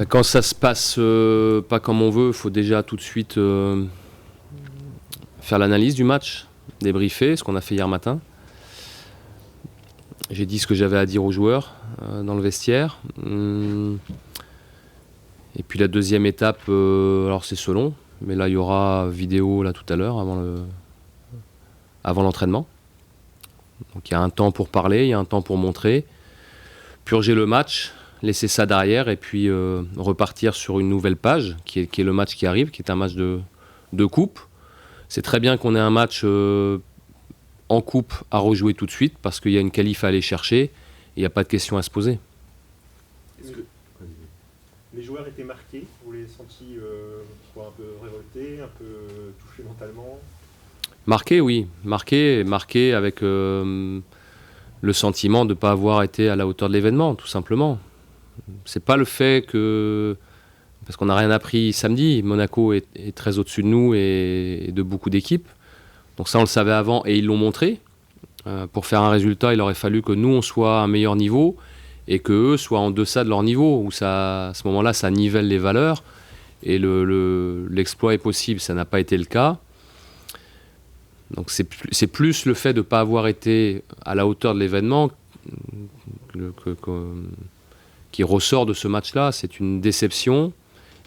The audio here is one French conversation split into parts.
Quand ça se passe pas comme on veut, il faut déjà tout de suite faire l'analyse du match, débriefer, ce qu'on a fait hier matin. J'ai dit ce que j'avais à dire aux joueurs dans le vestiaire. Et puis la deuxième étape, alors c'est selon, mais là il y aura vidéo là tout à l'heure avant l'entraînement. Donc il y a un temps pour parler, il y a un temps pour montrer, purger le match, laisser ça derrière et puis repartir sur une nouvelle page qui est le match qui arrive, qui est un match de coupe. C'est très bien qu'on ait un match en coupe à rejouer tout de suite parce qu'il y a une qualif à aller chercher et il n'y a pas de question à se poser. Est-ce que les joueurs étaient marqués? Vous les sentiez un peu révoltés, un peu touchés mentalement? Marqué, oui. Marqué avec le sentiment de ne pas avoir été à la hauteur de l'événement, tout simplement. C'est pas le fait que... Parce qu'on n'a rien appris samedi. Monaco est très au-dessus de nous et de beaucoup d'équipes. Donc ça, on le savait avant et ils l'ont montré. Pour faire un résultat, il aurait fallu que nous, on soit à un meilleur niveau et qu'eux soient en deçà de leur niveau. Où ça, à ce moment-là, ça nivelle les valeurs et l'exploit est possible. Ça n'a pas été le cas. Donc c'est plus le fait de ne pas avoir été à la hauteur de l'événement qui ressort de ce match-là. C'est une déception.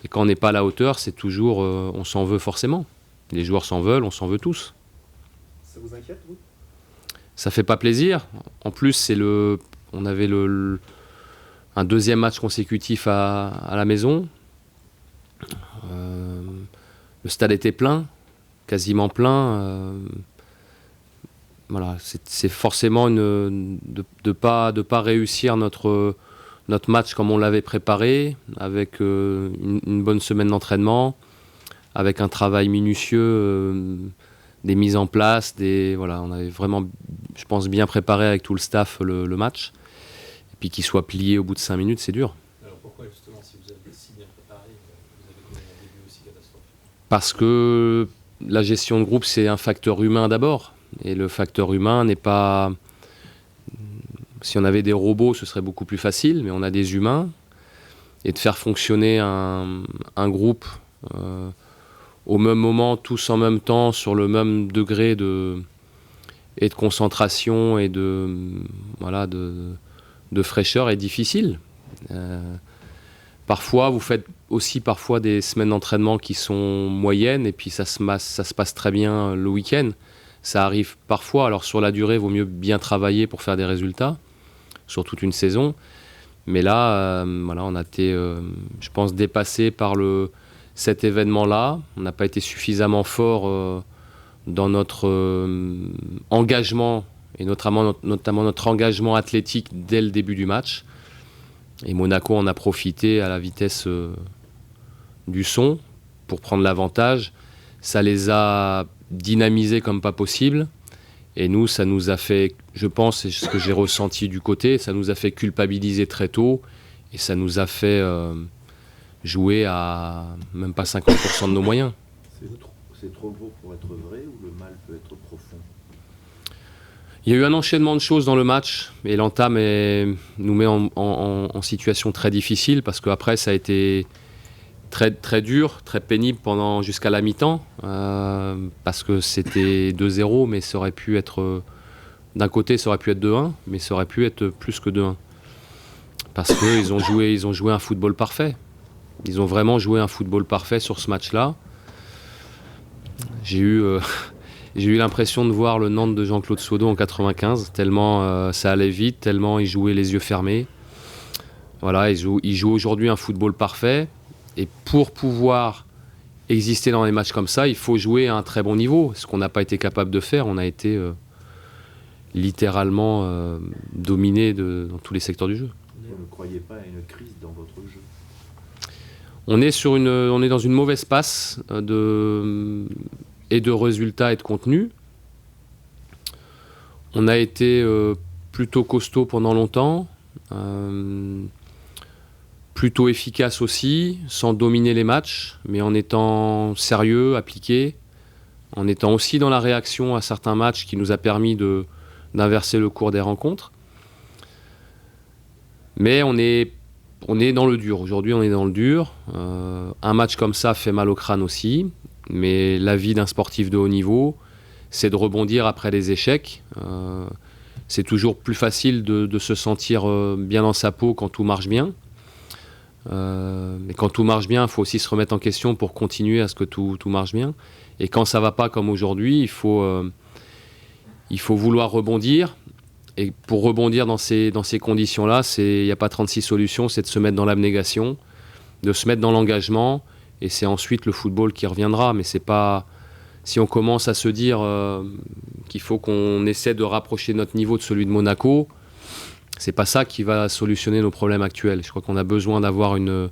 Et quand on n'est pas à la hauteur, c'est toujours... on s'en veut forcément. Les joueurs s'en veulent, on s'en veut tous. Ça vous inquiète, vous? Ça fait pas plaisir. En plus, on avait un deuxième match consécutif à la maison. Le stade était plein, quasiment plein. Voilà, c'est forcément de pas réussir notre match comme on l'avait préparé, avec une bonne semaine d'entraînement, avec un travail minutieux, des mises en place, voilà, on avait vraiment, je pense, bien préparé avec tout le staff le match. Et puis qu'il soit plié au bout de 5 minutes, c'est dur. Alors pourquoi justement, si vous avez si bien préparé, vous avez connu un début aussi catastrophique? Parce que la gestion de groupe, c'est un facteur humain d'abord. Et le facteur humain n'est pas... Si on avait des robots, ce serait beaucoup plus facile, mais on a des humains. Et de faire fonctionner un groupe au même moment, tous en même temps, sur le même degré et de concentration et de fraîcheur est difficile. Parfois, vous faites aussi des semaines d'entraînement qui sont moyennes et puis ça se passe très bien le week-end. Ça arrive parfois. Alors sur la durée, il vaut mieux bien travailler pour faire des résultats sur toute une saison. Mais là, on a été, je pense, dépassé par cet événement-là. On n'a pas été suffisamment fort dans notre engagement, et notamment notre engagement athlétique dès le début du match. Et Monaco en a profité à la vitesse du son pour prendre l'avantage. Ça les a dynamisés comme pas possible. Et nous, ça nous a fait, je pense, c'est ce que j'ai ressenti du côté, ça nous a fait culpabiliser très tôt. Et ça nous a fait jouer à même pas 50% de nos moyens. C'est trop beau pour être vrai ou le mal peut être profond? Il y a eu un enchaînement de choses dans le match et l'entame nous met en situation très difficile parce qu'après ça a été très, très dur, très pénible jusqu'à la mi-temps parce que c'était 2-0 mais ça aurait pu être d'un côté ça aurait pu être 2-1 mais ça aurait pu être plus que 2-1 parce qu'ils ont joué un football parfait. Ils ont vraiment joué un football parfait sur ce match-là. J'ai eu l'impression de voir le Nantes de Jean-Claude Sodot en 95, tellement ça allait vite, tellement ils jouaient les yeux fermés. Voilà, ils jouent aujourd'hui un football parfait. Et pour pouvoir exister dans les matchs comme ça, il faut jouer à un très bon niveau. Ce qu'on n'a pas été capable de faire, on a été littéralement dominé dans tous les secteurs du jeu. Vous ne croyez pas à une crise dans votre jeu? On est dans une mauvaise passe de résultats et de contenu. On a été plutôt costaud pendant longtemps, plutôt efficace aussi, sans dominer les matchs, mais en étant sérieux, appliqué, en étant aussi dans la réaction à certains matchs qui nous a permis d'inverser le cours des rencontres. Mais on on est dans le dur. Aujourd'hui, on est dans le dur. Un match comme ça fait mal au crâne aussi. Mais la vie d'un sportif de haut niveau, c'est de rebondir après les échecs. C'est toujours plus facile de se sentir bien dans sa peau quand tout marche bien. Mais quand tout marche bien, il faut aussi se remettre en question pour continuer à ce que tout marche bien. Et quand ça ne va pas comme aujourd'hui, il faut vouloir rebondir. Et pour rebondir dans ces conditions-là, il n'y a pas 36 solutions, c'est de se mettre dans l'abnégation, de se mettre dans l'engagement, et c'est ensuite le football qui reviendra. Mais c'est pas... Si on commence à se dire qu'il faut qu'on essaie de rapprocher notre niveau de celui de Monaco, c'est pas ça qui va solutionner nos problèmes actuels. Je crois qu'on a besoin d'avoir une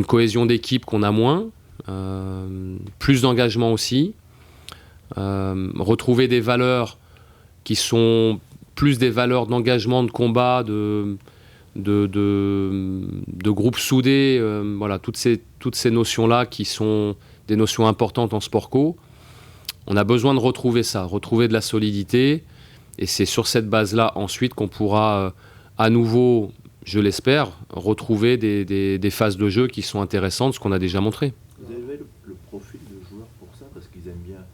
cohésion d'équipe qu'on a moins, plus d'engagement aussi, retrouver des valeurs qui sont plus des valeurs d'engagement, de combat, de groupes soudés, voilà, toutes ces notions-là qui sont des notions importantes en sport co. On a besoin de retrouver ça, retrouver de la solidité, et c'est sur cette base-là ensuite qu'on pourra à nouveau, je l'espère, retrouver des phases de jeu qui sont intéressantes, ce qu'on a déjà montré. Vous avez le profil de joueurs pour ça, parce qu'ils aiment bien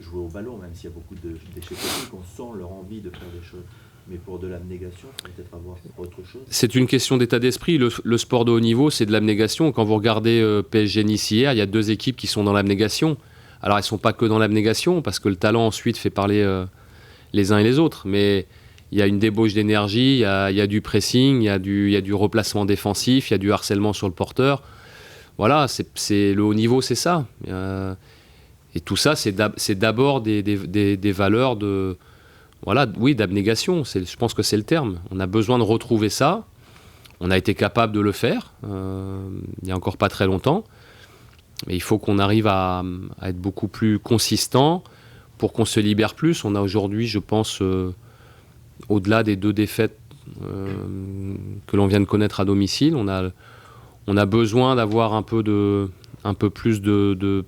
jouer au ballon, même s'il y a beaucoup d'échecs techniques, on sent leur envie de faire des choses. Mais pour de l'abnégation, il faut peut-être avoir autre chose. C'est une question d'état d'esprit. Le sport de haut niveau, c'est de l'abnégation. Quand vous regardez PSG Nice hier, il y a 2 équipes qui sont dans l'abnégation. Alors, elles ne sont pas que dans l'abnégation, parce que le talent ensuite fait parler les uns et les autres. Mais il y a une débauche d'énergie, il y a du pressing, il y a du replacement défensif, il y a du harcèlement sur le porteur. Voilà, c'est le haut niveau, c'est ça. Et tout ça, c'est d'abord des valeurs de... Voilà, oui, d'abnégation, je pense que c'est le terme. On a besoin de retrouver ça. On a été capable de le faire il n'y a encore pas très longtemps. Mais il faut qu'on arrive à être beaucoup plus consistant pour qu'on se libère plus. On a aujourd'hui, je pense, au-delà des 2 défaites que l'on vient de connaître à domicile, on a besoin d'avoir un peu plus de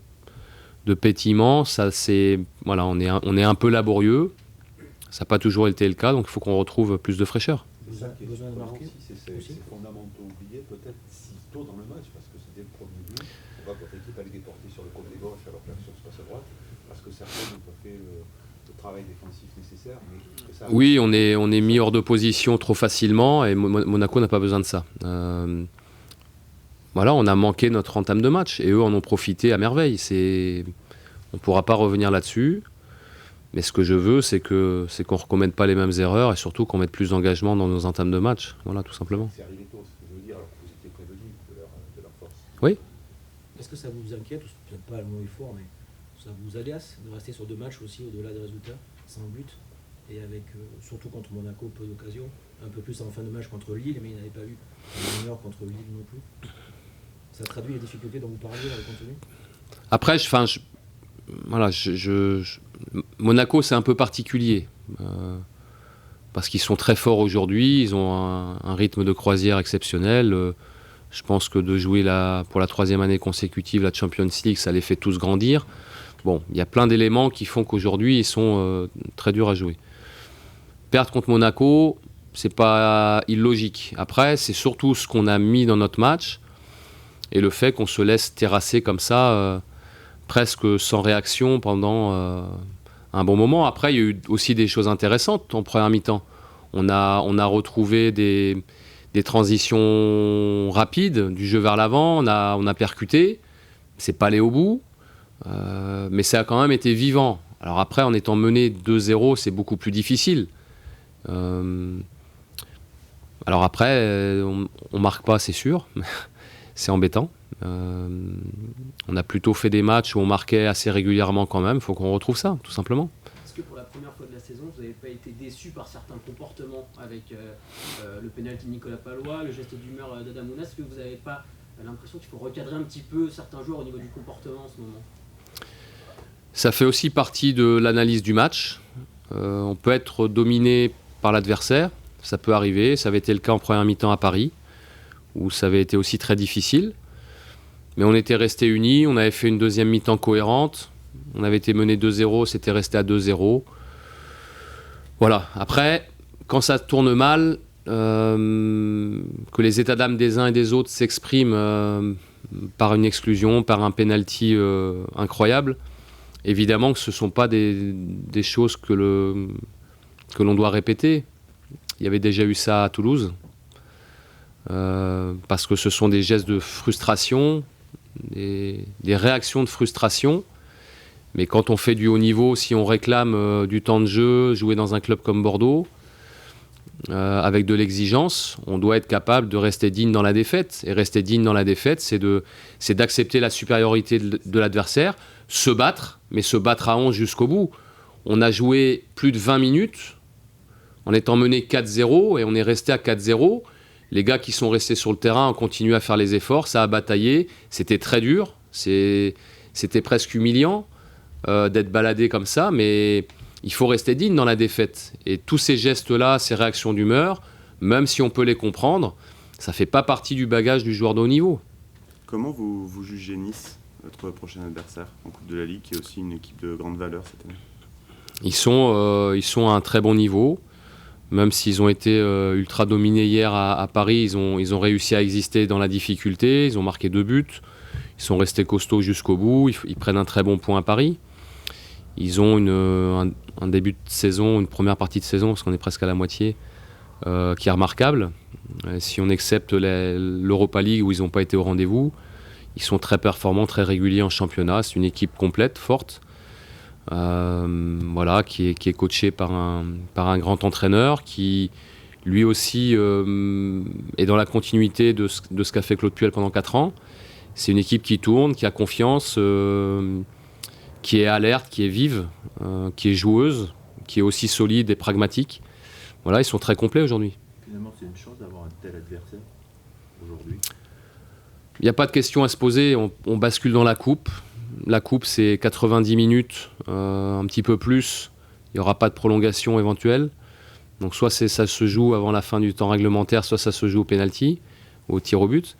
pétillement. Ça, voilà, on est un peu laborieux. Ça n'a pas toujours été le cas, donc il faut qu'on retrouve plus de fraîcheur. C'est ça qui est Besoin de marquer c'est ces fondamentaux oubliés peut-être si tôt dans le match, parce que c'était le premier but. On voit que votre équipe allait déporter sur le côté gauche alors que l'action se passe à droite, parce que certains n'ont pas fait le travail défensif nécessaire. Mais que ça Oui, on est mis hors de position trop facilement, et Monaco n'a pas besoin de ça. Voilà, on a manqué notre entame de match, et eux en ont profité à merveille. On ne pourra pas revenir là-dessus. Mais ce que je veux, c'est qu'on ne recommette pas les mêmes erreurs, et surtout qu'on mette plus d'engagement dans nos entames de match. Voilà, tout simplement. C'est arrivé tôt, ce que je veux dire, alors que vous étiez prévenus de leur force. Oui. Est-ce que ça vous inquiète, ou c'est peut-être pas le mot est fort, mais ça vous agace de rester sur 2 matchs aussi au-delà des résultats, sans but, et avec, surtout contre Monaco, peu d'occasions, un peu plus en fin de match contre Lille, mais il n'avait pas eu une heure contre Lille non plus. Ça traduit les difficultés dont vous parliez dans le contenu. Après, voilà, Monaco, c'est un peu particulier. Parce qu'ils sont très forts aujourd'hui, ils ont un rythme de croisière exceptionnel. Je pense que de jouer pour la 3e année consécutive la Champions League, ça les fait tous grandir. Bon, il y a plein d'éléments qui font qu'aujourd'hui, ils sont très durs à jouer. Perdre contre Monaco, c'est pas illogique. Après, c'est surtout ce qu'on a mis dans notre match et le fait qu'on se laisse terrasser comme ça, presque sans réaction pendant un bon moment. Après, il y a eu aussi des choses intéressantes en première mi-temps. On a retrouvé des transitions rapides, du jeu vers l'avant, on a percuté. C'est pas allé au bout, mais ça a quand même été vivant. Alors après, en étant mené 2-0, c'est beaucoup plus difficile. Alors après, on marque pas, c'est sûr. C'est embêtant. On a plutôt fait des matchs où on marquait assez régulièrement quand même. Il faut qu'on retrouve ça, tout simplement. Est-ce que pour la première fois de la saison, vous n'avez pas été déçu par certains comportements avec le pénalty de Nicolas Palois, le geste d'humeur d'Adamounas? Est-ce que vous n'avez pas l'impression qu'il faut recadrer un petit peu certains joueurs au niveau du comportement en ce moment? Ça fait aussi partie de l'analyse du match. On peut être dominé par l'adversaire, ça peut arriver. Ça avait été le cas en première mi-temps à Paris, où ça avait été aussi très difficile. Mais on était restés unis, on avait fait une deuxième mi-temps cohérente. On avait été mené 2-0, c'était resté à 2-0. Voilà. Après, quand ça tourne mal, que les états d'âme des uns et des autres s'expriment par une exclusion, par un penalty incroyable, évidemment que ce ne sont pas des choses que l'on doit répéter. Il y avait déjà eu ça à Toulouse, parce que ce sont des gestes de frustration, des réactions de frustration. Mais quand on fait du haut niveau, si on réclame du temps de jeu, jouer dans un club comme Bordeaux, avec de l'exigence, on doit être capable de rester digne dans la défaite. Et rester digne dans la défaite, c'est d'accepter la supériorité de l'adversaire, se battre, mais se battre à 11 jusqu'au bout. On a joué plus de 20 minutes en étant mené 4-0 et on est resté à 4-0. Les gars qui sont restés sur le terrain ont continué à faire les efforts, ça a bataillé, c'était très dur, c'était presque humiliant d'être baladé comme ça, mais il faut rester digne dans la défaite. Et tous ces gestes-là, ces réactions d'humeur, même si on peut les comprendre, ça ne fait pas partie du bagage du joueur de haut niveau. Comment vous jugez Nice, votre prochain adversaire en Coupe de la Ligue, qui est aussi une équipe de grande valeur cette année? Ils sont à un très bon niveau. Même s'ils ont été ultra dominés hier à Paris, ils ont réussi à exister dans la difficulté. Ils ont marqué 2 buts. Ils sont restés costauds jusqu'au bout. Ils prennent un très bon point à Paris. Ils ont un début de saison, une première partie de saison, parce qu'on est presque à la moitié, qui est remarquable. Si on accepte l'Europa League où ils n'ont pas été au rendez-vous, ils sont très performants, très réguliers en championnat. C'est une équipe complète, forte. Qui est coaché par un grand entraîneur qui lui aussi est dans la continuité de ce qu'a fait Claude Puel pendant 4 ans. C'est une équipe qui tourne, qui a confiance, qui est alerte, qui est vive, qui est joueuse, qui est aussi solide et pragmatique. Voilà, ils sont très complets aujourd'hui. Finalement, c'est une chance d'avoir un tel adversaire aujourd'hui. Il n'y a pas de question à se poser, on bascule dans la coupe. La coupe, c'est 90 minutes, un petit peu plus. Il n'y aura pas de prolongation éventuelle. Donc soit ça se joue avant la fin du temps réglementaire, soit ça se joue au pénalty, au tir au but.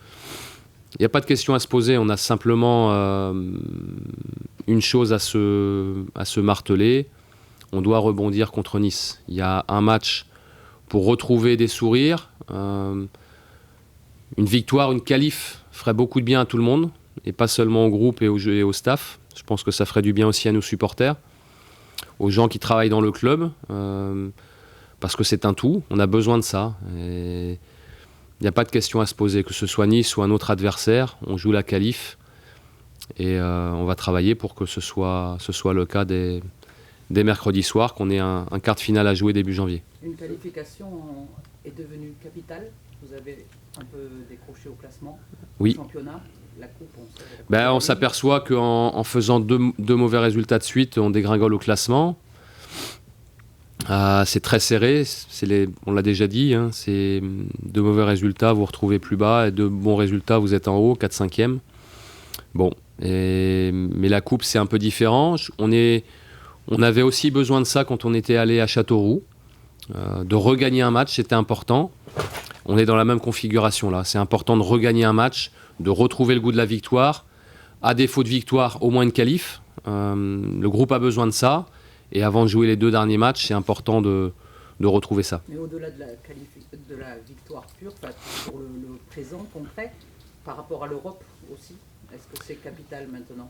Il n'y a pas de question à se poser. On a simplement une chose à se marteler. On doit rebondir contre Nice. Il y a un match pour retrouver des sourires. Une victoire, une qualif ferait beaucoup de bien à tout le monde. Et pas seulement au groupe et au staff. Je pense que ça ferait du bien aussi à nos supporters, aux gens qui travaillent dans le club, parce que c'est un tout, on a besoin de ça. Il n'y a pas de question à se poser, que ce soit Nice ou un autre adversaire, on joue la qualif et on va travailler pour que ce soit le cas des mercredis soirs, qu'on ait un quart de finale à jouer début janvier. Une qualification est devenue capitale, vous avez un peu décroché au classement, oui. Au championnat. La coupe, on s'aperçoit qu'en faisant deux mauvais résultats de suite, on dégringole au classement. C'est très serré, on l'a déjà dit, hein, c'est 2 mauvais résultats, vous vous retrouvez plus bas, et 2 bons résultats, vous êtes en haut, 4-5e. Bon, mais la coupe, c'est un peu différent. On avait aussi besoin de ça quand on était allé à Châteauroux, de regagner un match, c'était important. On est dans la même configuration là, c'est important de regagner un match, de retrouver le goût de la victoire. À défaut de victoire, au moins une qualif. Le groupe a besoin de ça. Et avant de jouer les 2 derniers matchs, c'est important de retrouver ça. Mais au-delà de la victoire pure, pour le présent concret, par rapport à l'Europe aussi, est-ce que c'est capital maintenant ?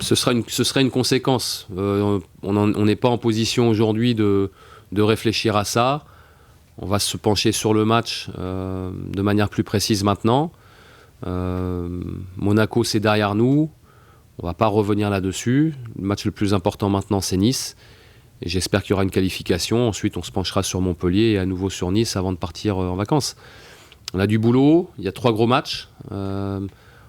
Ce serait une conséquence. On n'est pas en position aujourd'hui de réfléchir à ça. On va se pencher sur le match de manière plus précise maintenant. Monaco, c'est derrière nous. On ne va pas revenir là-dessus. Le match le plus important maintenant, c'est Nice. Et j'espère qu'il y aura une qualification. Ensuite, on se penchera sur Montpellier et à nouveau sur Nice avant de partir en vacances. On a du boulot. Il y a 3 gros matchs. On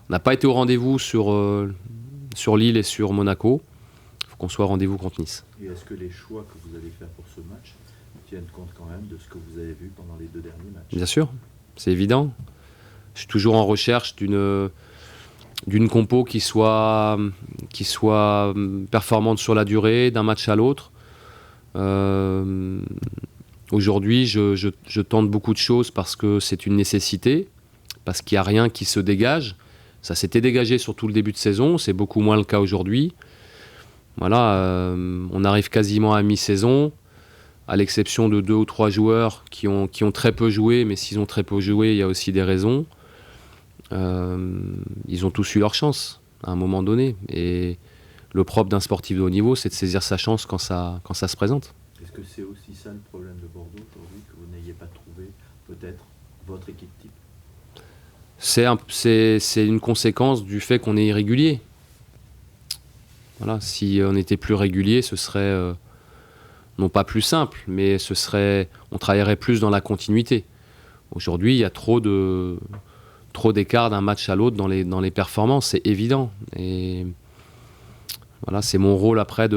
n'a pas été au rendez-vous sur Lille et sur Monaco. Il faut qu'on soit au rendez-vous contre Nice. Et est-ce que les choix que vous allez faire pour ce match tiennent compte quand même de ce que vous avez vu pendant les 2 derniers matchs? Bien sûr, c'est évident. Je suis toujours en recherche d'une compo qui soit performante sur la durée, d'un match à l'autre. Aujourd'hui, je tente beaucoup de choses parce que c'est une nécessité, parce qu'il n'y a rien qui se dégage. Ça s'était dégagé sur tout le début de saison, c'est beaucoup moins le cas aujourd'hui. Voilà, on arrive quasiment à mi-saison. à l'exception de 2 ou 3 joueurs qui ont très peu joué, mais s'ils ont très peu joué, il y a aussi des raisons. Ils ont tous eu leur chance à un moment donné. Et le propre d'un sportif de haut niveau, c'est de saisir sa chance quand ça se présente. Est-ce que c'est aussi ça le problème de Bordeaux aujourd'hui, que vous n'ayez pas trouvé peut-être votre équipe type? C'est une conséquence du fait qu'on est irrégulier. Voilà, si on était plus régulier, ce serait non pas plus simple, mais on travaillerait plus dans la continuité. Aujourd'hui, il y a trop d'écart d'un match à l'autre dans les performances, c'est évident. Et voilà, c'est mon rôle après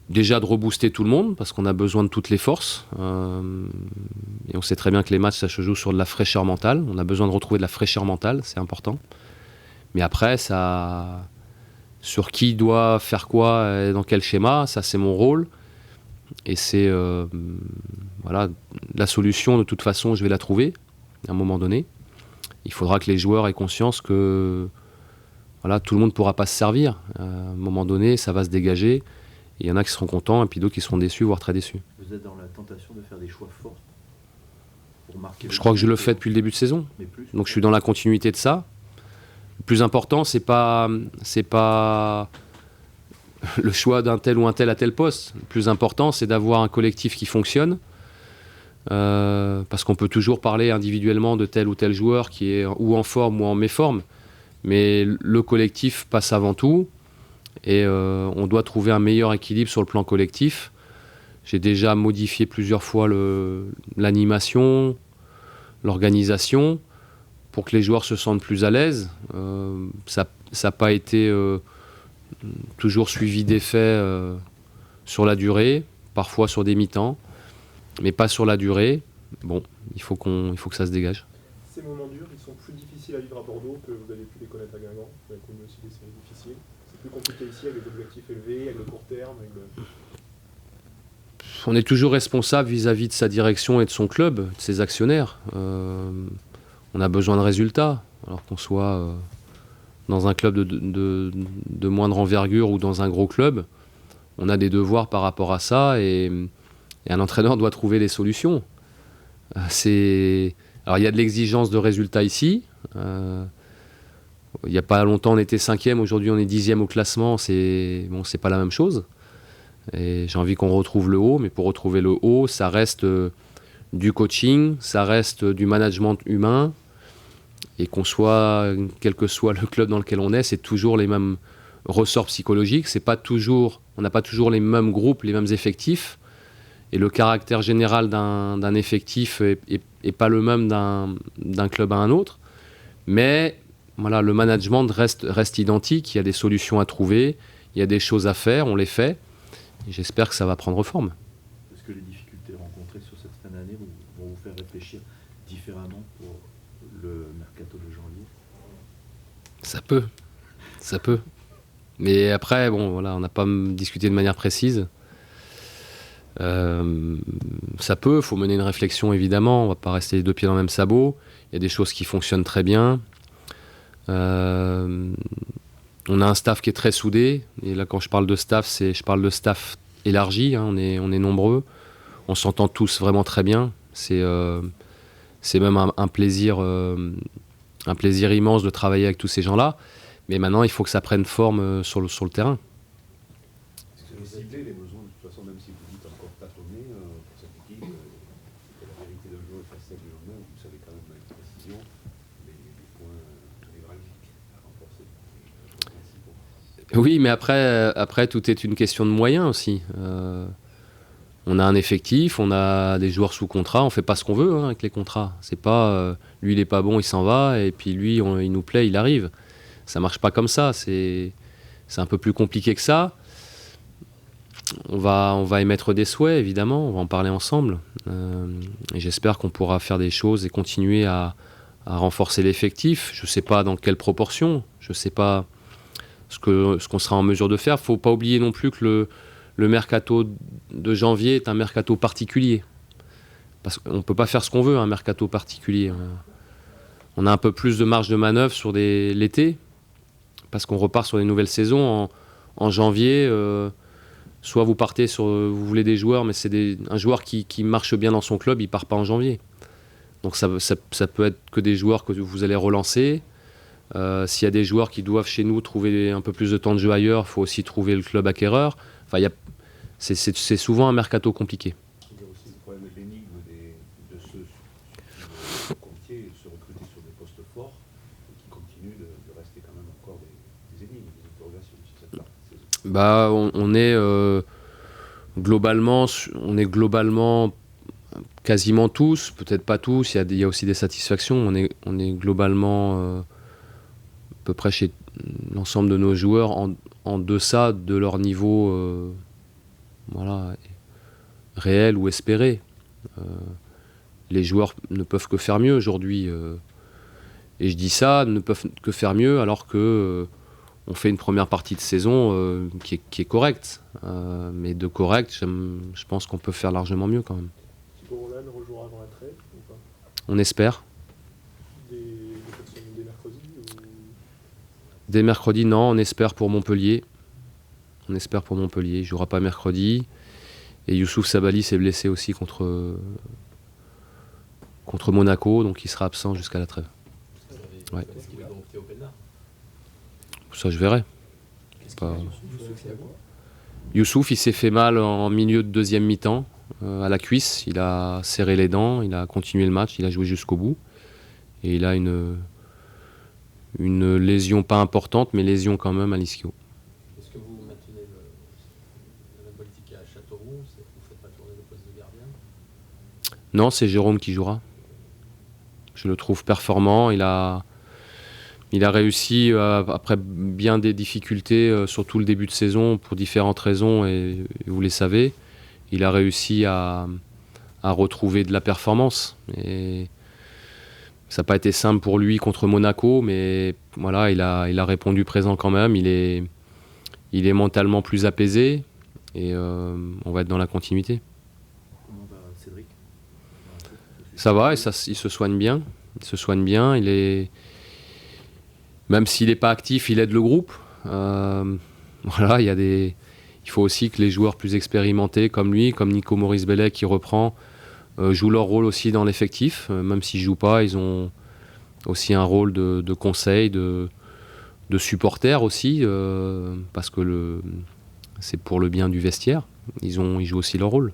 déjà de rebooster tout le monde, parce qu'on a besoin de toutes les forces. Et on sait très bien que les matchs, ça se joue sur de la fraîcheur mentale. On a besoin de retrouver de la fraîcheur mentale, c'est important. Mais après, sur qui doit faire quoi et dans quel schéma, ça c'est mon rôle. Et c'est voilà, la solution, de toute façon, je vais la trouver à un moment donné. Il faudra que les joueurs aient conscience que voilà, tout le monde ne pourra pas se servir. À un moment donné, ça va se dégager. Il y en a qui seront contents et puis d'autres qui seront déçus, voire très déçus. Vous êtes dans la tentation de faire des choix forts pour marquer. Je crois que je le fais depuis le début de saison. Mais plus, donc je suis dans la continuité de ça. Le plus important, c'est pas le choix d'un tel ou un tel à tel poste. Le plus important, c'est d'avoir un collectif qui fonctionne. Parce qu'on peut toujours parler individuellement de tel ou tel joueur qui est ou en forme ou en méforme. Mais le collectif passe avant tout. Et on doit trouver un meilleur équilibre sur le plan collectif. J'ai déjà modifié plusieurs fois l'animation, l'organisation, pour que les joueurs se sentent plus à l'aise. Ça n'a pas été toujours suivi d'effet sur la durée, parfois sur des mi-temps, mais pas sur la durée. Bon, il faut que ça se dégage. Ces moments durs, ils sont plus difficiles à vivre à Bordeaux que vous avez pu les connaître à Guingamp. Vous avez connu aussi des séries difficiles. C'est plus compliqué ici avec des objectifs élevés, avec le court terme. On est toujours responsable vis-à-vis de sa direction et de son club, de ses actionnaires. On a besoin de résultats, alors qu'on soit dans un club de moindre envergure ou dans un gros club. On a des devoirs par rapport à ça et un entraîneur doit trouver les solutions. Alors il y a de l'exigence de résultats ici. Il n'y a pas longtemps on était 5e, aujourd'hui on est 10e au classement, c'est pas la même chose. Et j'ai envie qu'on retrouve le haut, mais pour retrouver le haut, ça reste du coaching, ça reste du management humain, et quel que soit le club dans lequel on est, c'est toujours les mêmes ressorts psychologiques, on n'a pas toujours les mêmes groupes, les mêmes effectifs, et le caractère général d'un effectif est pas le même d'un club à un autre, mais voilà, le management reste identique, il y a des solutions à trouver, il y a des choses à faire, on les fait, et j'espère que ça va prendre forme. Est-ce que les difficultés rencontrées sur cette fin d'année vont vous faire réfléchir différemment pour le mercato de janvier? Ça peut. Mais après, bon, voilà, on n'a pas discuté de manière précise. Ça peut, il faut mener une réflexion évidemment, on ne va pas rester les deux pieds dans le même sabot. Il y a des choses qui fonctionnent très bien. On a un staff qui est très soudé, et là quand je parle de staff, je parle de staff élargi, hein, on est nombreux, on s'entend tous vraiment très bien, c'est même un plaisir immense de travailler avec tous ces gens-là, mais maintenant il faut que ça prenne forme sur le terrain. Est-ce que vous ciblez les besoins, de toute façon, même si vous dites encore tâtonner pour cette équipe, que la vérité d'un jour est facile du lendemain, vous savez quand même avec précision les points névralgiques à renforcer. Oui, mais après, tout est une question de moyens aussi. On a un effectif, on a des joueurs sous contrat, on fait pas ce qu'on veut avec les contrats. C'est pas lui il est pas bon, il s'en va, et puis lui il nous plaît, il arrive. Ça marche pas comme ça. C'est un peu plus compliqué que ça. On va émettre des souhaits, évidemment, on va en parler ensemble. Et j'espère qu'on pourra faire des choses et continuer à renforcer l'effectif. Je sais pas dans quelle proportion, je sais pas ce qu'on sera en mesure de faire. Faut pas oublier non plus que le mercato de janvier est un mercato particulier. Parce qu'on ne peut pas faire ce qu'on veut, un mercato particulier. On a un peu plus de marge de manœuvre sur l'été, parce qu'on repart sur des nouvelles saisons. En janvier, soit vous partez vous voulez des joueurs, mais c'est un joueur qui marche bien dans son club, il part pas en janvier. Donc ça peut être que des joueurs que vous allez relancer. S'il y a des joueurs qui doivent chez nous trouver un peu plus de temps de jeu ailleurs, il faut aussi trouver le club acquéreur. Enfin, c'est souvent un mercato compliqué. Il y a aussi le problème de l'énigme de ceux qui comptiez se recruter sur des postes forts et qui continuent de rester quand même encore des énigmes, des interrogations sur cette partie. Bah, on est globalement quasiment tous, peut-être pas tous, il y a aussi des satisfactions. On est globalement à peu près chez l'ensemble de nos joueurs en deçà de leur niveau réel ou espéré. Les joueurs ne peuvent que faire mieux aujourd'hui. Et je dis ça, ne peuvent que faire mieux alors que on fait une première partie de saison qui est correcte. Mais de correct, je pense qu'on peut faire largement mieux quand même. Thibaut Roland rejouera avant la trêve ou pas? On espère. Dès mercredi ou... Dès mercredi, non, on espère pour Montpellier. On espère pour Montpellier. Il ne jouera pas mercredi. Et Youssouf Sabaly s'est blessé aussi contre Monaco, donc il sera absent jusqu'à la trêve. Ouais. Est-ce qu'il va opter au pénal? Ça, je verrai. Pas... Youssouf, Youssouf, il s'est fait mal en milieu de deuxième mi-temps, à la cuisse. Il a serré les dents, il a continué le match, il a joué jusqu'au bout. Et il a une lésion pas importante, mais lésion quand même à l'ischio. Est-ce que vous maintenez la même politique qu'à Châteauroux? Vous ne faites pas tourner le poste de gardien? Non, c'est Jérôme qui jouera. Je le trouve performant. Il a réussi, après bien des difficultés, surtout le début de saison, pour différentes raisons, et vous les savez, il a réussi à retrouver de la performance. Et ça n'a pas été simple pour lui contre Monaco, mais voilà, il a répondu présent quand même. Il est mentalement plus apaisé, et on va être dans la continuité. Comment va Cédric? Ça va, et il se soigne bien. Même s'il n'est pas actif, il aide le groupe. Voilà, il faut aussi que les joueurs plus expérimentés comme lui, comme Nico Maurice Bellet qui reprend, jouent leur rôle aussi dans l'effectif. Même s'ils ne jouent pas, ils ont aussi un rôle de conseil, de supporter aussi, parce que c'est pour le bien du vestiaire. Ils jouent aussi leur rôle.